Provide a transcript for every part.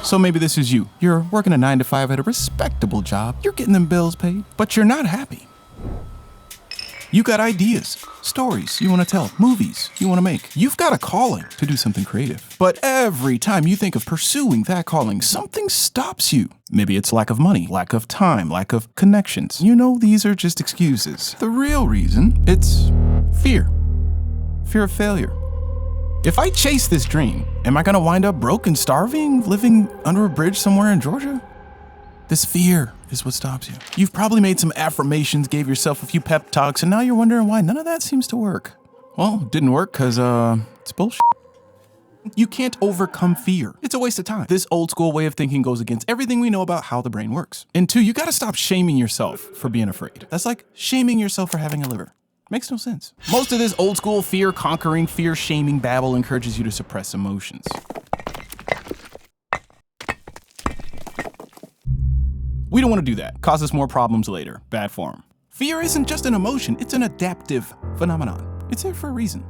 So maybe this is you. You're working a 9 to 5 at a respectable job. You're getting them bills paid, but you're not happy. You got ideas, stories you want to tell, movies you want to make. You've got a calling to do something creative. But every time you think of pursuing that calling, something stops you. Maybe it's lack of money, lack of time, lack of connections. You know, these are just excuses. The real reason, it's fear. Fear of failure. If I chase this dream, am I gonna wind up broke and starving, living under a bridge somewhere in Georgia? This fear is what stops you. You've probably made some affirmations, gave yourself a few pep talks, and now you're wondering why none of that seems to work. Well, it didn't work because, it's bullshit. You can't overcome fear. It's a waste of time. This old school way of thinking goes against everything we know about how the brain works. And 2, you gotta stop shaming yourself for being afraid. That's like shaming yourself for having a liver. Makes no sense. Most of this old school fear conquering, fear shaming babble encourages you to suppress emotions. We don't want to do that. Causes more problems later. Bad form. Fear isn't just an emotion, it's an adaptive phenomenon. It's there for a reason.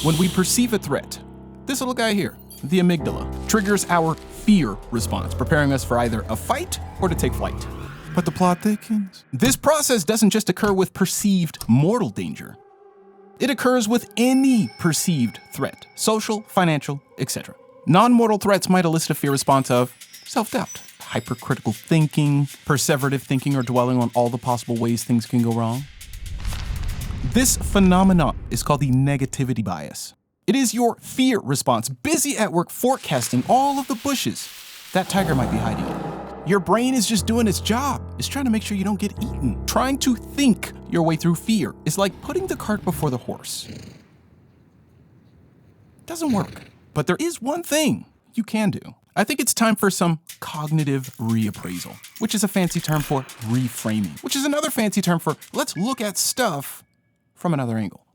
When we perceive a threat, this little guy here, the amygdala, triggers our fear response, preparing us for either a fight or to take flight. But the plot thickens. This process doesn't just occur with perceived mortal danger. It occurs with any perceived threat, social, financial, etc. Non-mortal threats might elicit a fear response of self-doubt, hypercritical thinking, perseverative thinking, or dwelling on all the possible ways things can go wrong. This phenomenon is called the negativity bias. It is your fear response, busy at work forecasting all of the bushes that tiger might be hiding in. Your brain is just doing its job. It's trying to make sure you don't get eaten. Trying to think your way through fear is like putting the cart before the horse. Doesn't work. But there is one thing you can do. I think it's time for some cognitive reappraisal, which is a fancy term for reframing, which is another fancy term for let's look at stuff from another angle.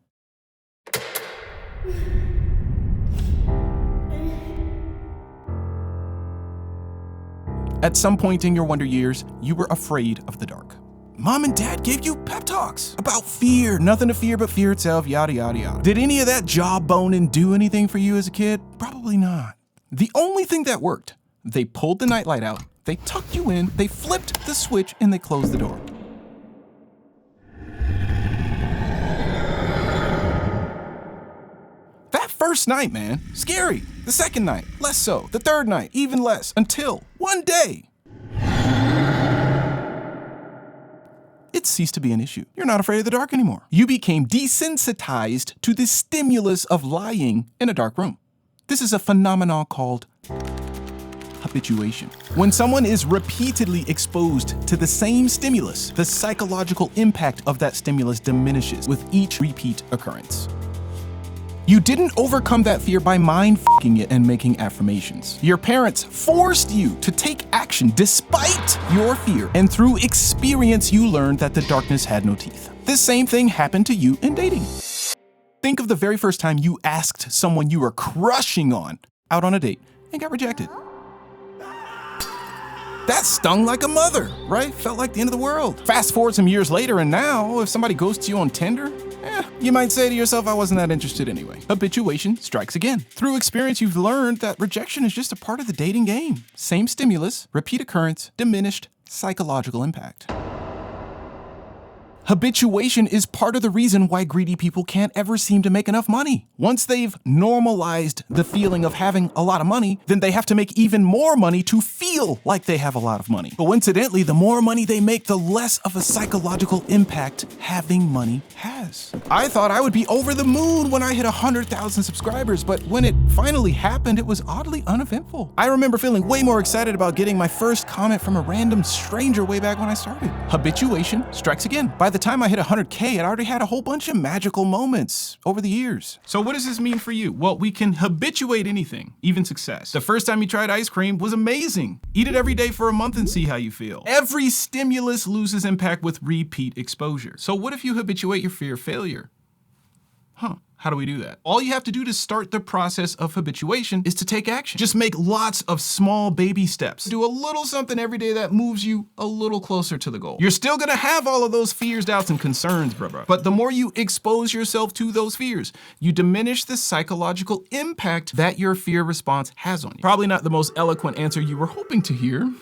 At some point in your wonder years, you were afraid of the dark. Mom and dad gave you pep talks about fear, nothing to fear but fear itself, yada, yada, yada. Did any of that jawboning do anything for you as a kid? Probably not. The only thing that worked, they pulled the nightlight out, they tucked you in, they flipped the switch, and they closed the door. That first night, man, scary. The second night, less so. The third night, even less, until one day, it ceased to be an issue. You're not afraid of the dark anymore. You became desensitized to the stimulus of lying in a dark room. This is a phenomenon called habituation. When someone is repeatedly exposed to the same stimulus, the psychological impact of that stimulus diminishes with each repeat occurrence. You didn't overcome that fear by mind-fucking it and making affirmations. Your parents forced you to take action despite your fear, and through experience you learned that the darkness had no teeth. This same thing happened to you in dating. Think of the very first time you asked someone you were crushing on out on a date and got rejected. That stung like a mother, right? Felt like the end of the world. Fast forward some years later, and now if somebody ghosts you on Tinder, you might say to yourself, I wasn't that interested anyway. Habituation strikes again. Through experience, you've learned that rejection is just a part of the dating game. Same stimulus, repeat occurrence, diminished psychological impact. Habituation is part of the reason why greedy people can't ever seem to make enough money. Once they've normalized the feeling of having a lot of money, then they have to make even more money to feel like they have a lot of money. Coincidentally, the more money they make, the less of a psychological impact having money has. I thought I would be over the moon when I hit 100,000 subscribers, but when it finally happened, it was oddly uneventful. I remember feeling way more excited about getting my first comment from a random stranger way back when I started. Habituation strikes again. By the time I hit 100K, I'd already had a whole bunch of magical moments over the years. So what does this mean for you? Well, we can habituate anything, even success. The first time you tried ice cream was amazing. Eat it every day for a month and see how you feel. Every stimulus loses impact with repeat exposure. So what if you habituate your fear of failure? How do we do that? All you have to do to start the process of habituation is to take action. Just make lots of small baby steps. Do a little something every day that moves you a little closer to the goal. You're still gonna have all of those fears, doubts, and concerns, bruh. But the more you expose yourself to those fears, you diminish the psychological impact that your fear response has on you. Probably not the most eloquent answer you were hoping to hear,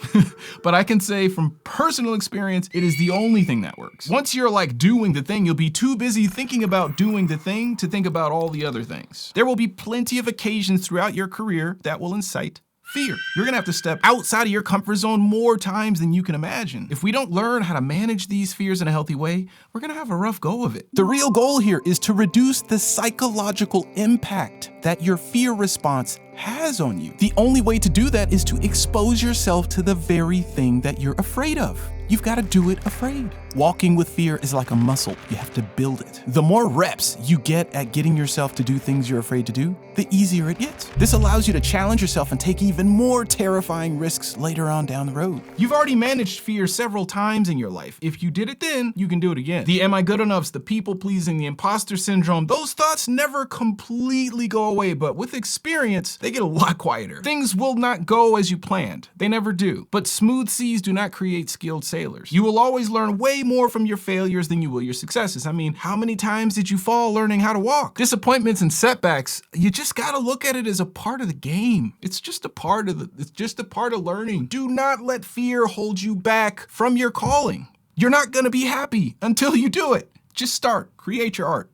but I can say from personal experience, it is the only thing that works. Once you're like doing the thing, you'll be too busy thinking about doing the thing to think about all the other things. There will be plenty of occasions throughout your career that will incite fear. You're gonna have to step outside of your comfort zone more times than you can imagine. If we don't learn how to manage these fears in a healthy way, we're gonna have a rough go of it. The real goal here is to reduce the psychological impact that your fear response has on you. The only way to do that is to expose yourself to the very thing that you're afraid of. You've got to do it afraid. Walking with fear is like a muscle. You have to build it. The more reps you get at getting yourself to do things you're afraid to do, the easier it gets. This allows you to challenge yourself and take even more terrifying risks later on down the road. You've already managed fear several times in your life. If you did it then, you can do it again. The am I good enoughs, the people pleasing, the imposter syndrome, those thoughts never completely go away, but with experience, they get a lot quieter. Things will not go as you planned. They never do. But smooth seas do not create skilled sailors. You will always learn way more from your failures than you will your successes. I mean, how many times did you fall learning how to walk? Disappointments and setbacks, you just gotta look at it as a part of the game. It's just a part of learning. Do not let fear hold you back from your calling. You're not gonna be happy until you do it. Just start, create your art.